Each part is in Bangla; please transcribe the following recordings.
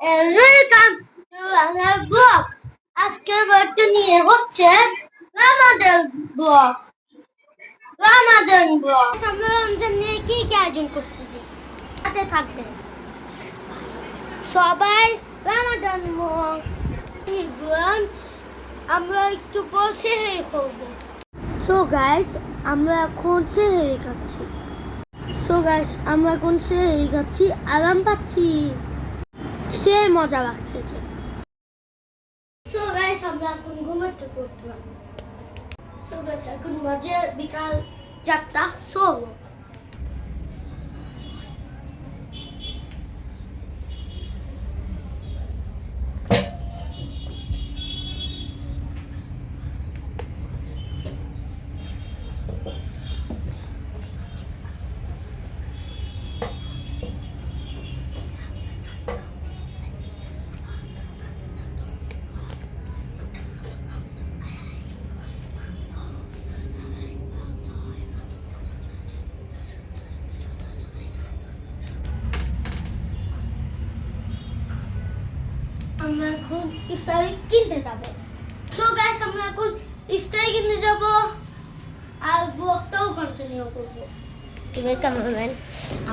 Welcome to our blog. আজকের ব্লগটা নিয়ে হচ্ছে রমাদান ব্লগ। আমরা রমজান নিয়ে কি কি আয়োজন করছি সাথে থাকবেন সবাই। রমাদান আমরা একটু পর সেহরি করবো। সো গাইস আমরা এখন সেহরি খাচ্ছি। আরাম পাচ্ছি, সে মজা লাগছে। সো গাইস আমরা এখন ঘুমাতে করলাম। সো গাইস এখন বাজে বিকাল 4টা। সো আমরা এখন ইফতারি কিনতে যাব। সো গাইস আমরা এখন ইফতারি কিনতে যাব আর ব্লগটাও কন্টিনিউ করব। ক্যামেরাম্যান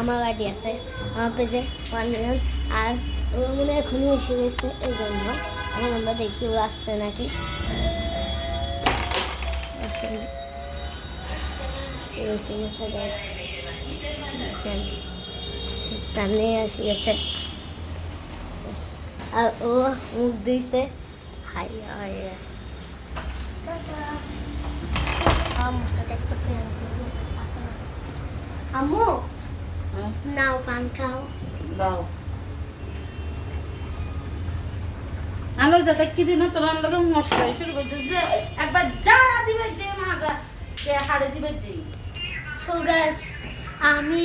আমার বাড়ি আছে, আমার পেজে 1 মিলিয়ন। আর ওর মনে এখনই এসে গেছে, এই জন্য এখন আমরা দেখি ও আসছে নাকি। এসে গেছে গ্যাস টানে এসে গেছে। আর ও মুখ দিয়েছে হাই হাই। আমার সাথে একটা প্ল্যান করবো। আম্মু নাও পান খাও। দাও আলো যাতে কি দিন তোরা লোক মশলা শুরু করছে যে একবার জানা দিবে যে মাগা যে হারে দিবে যে। সো গাইস আমি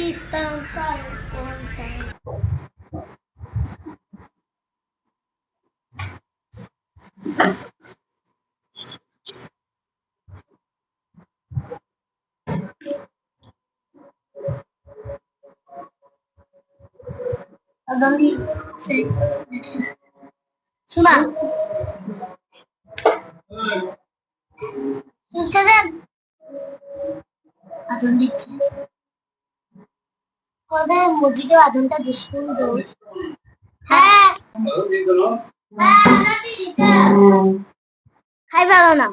শোনা আগুন দিচ্ছে। কবে মসজিদে আগুনটা দুষ্কর্ম দৌড়। হ্যাঁ খাই ভালো না।